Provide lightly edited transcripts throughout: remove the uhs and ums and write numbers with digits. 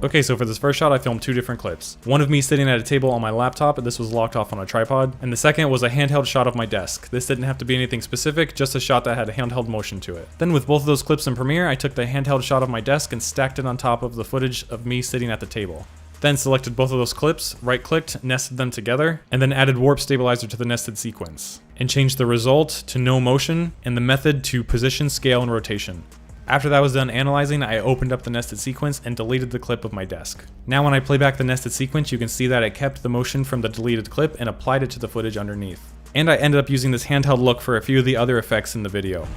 Okay, so for this first shot, I filmed two different clips. One of me sitting at a table on my laptop, this was locked off on a tripod, and the second was a handheld shot of my desk. This didn't have to be anything specific, just a shot that had a handheld motion to it. Then with both of those clips in Premiere, I took the handheld shot of my desk and stacked it on top of the footage of me sitting at the table. Then selected both of those clips, right-clicked, nested them together, and then added Warp Stabilizer to the nested sequence, and changed the result to no motion and the method to position, scale, and rotation. After that was done analyzing, I opened up the nested sequence and deleted the clip of my desk. Now when I play back the nested sequence, you can see that it kept the motion from the deleted clip and applied it to the footage underneath. And I ended up using this handheld look for a few of the other effects in the video.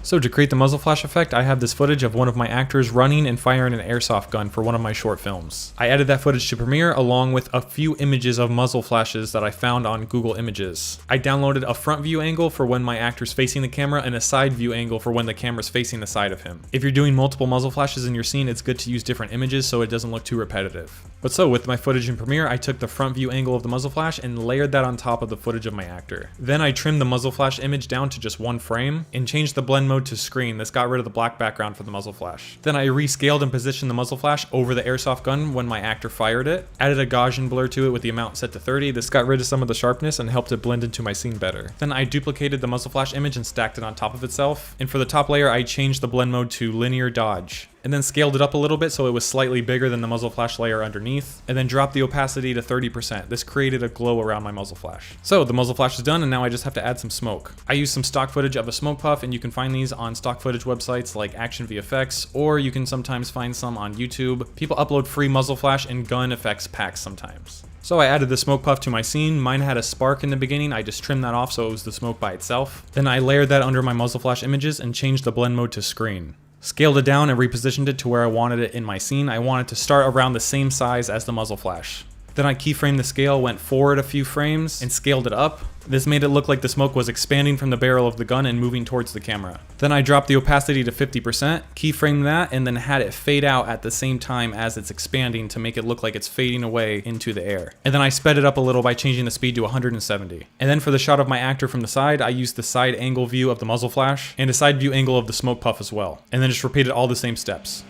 So to create the muzzle flash effect, I have this footage of one of my actors running and firing an airsoft gun for one of my short films. I added that footage to Premiere along with a few images of muzzle flashes that I found on Google Images. I downloaded a front view angle for when my actor's facing the camera and a side view angle for when the camera's facing the side of him. If you're doing multiple muzzle flashes in your scene, it's good to use different images so it doesn't look too repetitive. But so with my footage in Premiere, I took the front view angle of the muzzle flash and layered that on top of the footage of my actor. Then I trimmed the muzzle flash image down to just one frame and changed the blend mode to screen. This got rid of the black background for the muzzle flash. Then I rescaled and positioned the muzzle flash over the airsoft gun when my actor fired it. Added a Gaussian blur to it with the amount set to 30. This got rid of some of the sharpness and helped it blend into my scene better. Then I duplicated the muzzle flash image and stacked it on top of itself. And for the top layer, I changed the blend mode to linear dodge, and then scaled it up a little bit so it was slightly bigger than the muzzle flash layer underneath, and then dropped the opacity to 30%. This created a glow around my muzzle flash. So the muzzle flash is done, and now I just have to add some smoke. I used some stock footage of a smoke puff, and you can find these on stock footage websites like Action VFX, or you can sometimes find some on YouTube. People upload free muzzle flash and gun effects packs sometimes. So I added the smoke puff to my scene. Mine had a spark in the beginning. I just trimmed that off so it was the smoke by itself. Then I layered that under my muzzle flash images and changed the blend mode to screen. Scaled it down and repositioned it to where I wanted it in my scene. I wanted to start around the same size as the muzzle flash. Then I keyframed the scale, went forward a few frames, and scaled it up. This made it look like the smoke was expanding from the barrel of the gun and moving towards the camera. Then I dropped the opacity to 50%, keyframed that, and then had it fade out at the same time as it's expanding to make it look like it's fading away into the air. And then I sped it up a little by changing the speed to 170. And then for the shot of my actor from the side, I used the side angle view of the muzzle flash and a side view angle of the smoke puff as well. And then just repeated all the same steps.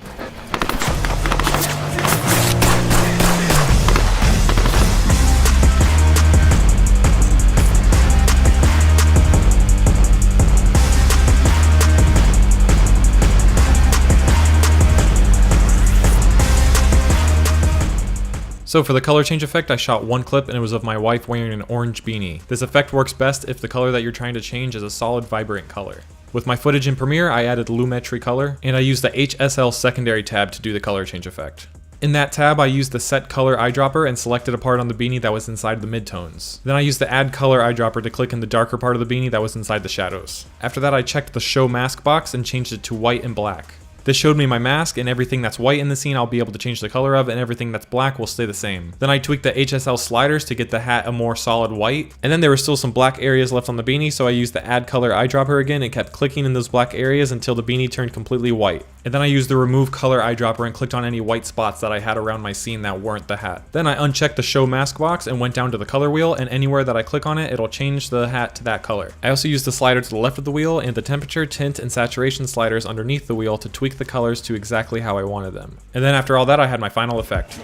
So for the color change effect, I shot one clip and it was of my wife wearing an orange beanie. This effect works best if the color that you're trying to change is a solid, vibrant color. With my footage in Premiere, I added Lumetri color, and I used the HSL secondary tab to do the color change effect. In that tab, I used the set color eyedropper and selected a part on the beanie that was inside the midtones. Then I used the add color eyedropper to click in the darker part of the beanie that was inside the shadows. After that, I checked the show mask box and changed it to white and black. This showed me my mask, and everything that's white in the scene I'll be able to change the color of, and everything that's black will stay the same. Then I tweaked the HSL sliders to get the hat a more solid white, and then there were still some black areas left on the beanie, so I used the add color eyedropper again and kept clicking in those black areas until the beanie turned completely white. And then I used the remove color eyedropper and clicked on any white spots that I had around my scene that weren't the hat. Then I unchecked the show mask box and went down to the color wheel, and anywhere that I click on it, it'll change the hat to that color. I also used the slider to the left of the wheel and the temperature, tint, and saturation sliders underneath the wheel to tweak the colors to exactly how I wanted them. And then after all that, I had my final effect.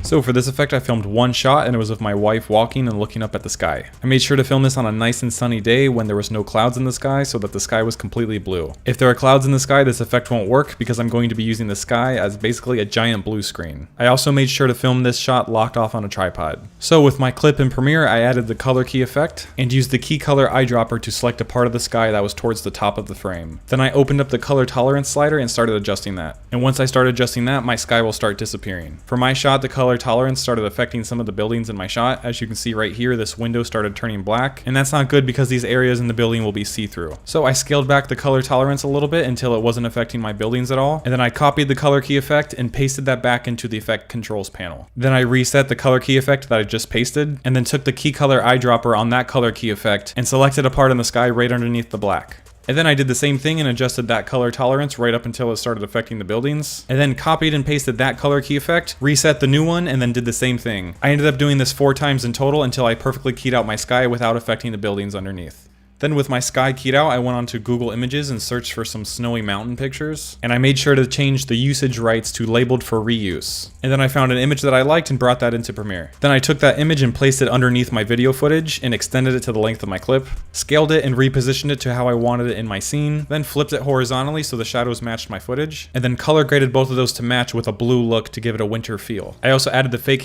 So for this effect, I filmed one shot, and it was of my wife walking and looking up at the sky. I made sure to film this on a nice and sunny day when there was no clouds in the sky so that the sky was completely blue. If there are clouds in the sky, this effect won't work because I'm going to be using the sky as basically a giant blue screen. I also made sure to film this shot locked off on a tripod. So with my clip in Premiere, I added the color key effect and used the key color eyedropper to select a part of the sky that was towards the top of the frame. Then I opened up the color tolerance slider and started adjusting that. And once I started adjusting that, my sky will start disappearing. For my shot, the color tolerance started affecting some of the buildings in my shot. As you can see right here, this window started turning black, and that's not good because these areas in the building will be see-through. So I scaled back the color tolerance a little bit until it wasn't affecting my buildings at all, and then I copied the color key effect and pasted that back into the effect controls panel. Then I reset the color key effect that I just pasted, and then took the key color eyedropper on that color key effect and selected a part in the sky right underneath the black. And then I did the same thing and adjusted that color tolerance right up until it started affecting the buildings. And then copied and pasted that color key effect, reset the new one, and then did the same thing. I ended up doing this 4 times in total until I perfectly keyed out my sky without affecting the buildings underneath. Then with my sky keyed out, I went onto Google Images and searched for some snowy mountain pictures. And I made sure to change the usage rights to labeled for reuse. And then I found an image that I liked and brought that into Premiere. Then I took that image and placed it underneath my video footage and extended it to the length of my clip, scaled it and repositioned it to how I wanted it in my scene, then flipped it horizontally so the shadows matched my footage, and then color graded both of those to match with a blue look to give it a winter feel. I also added the fake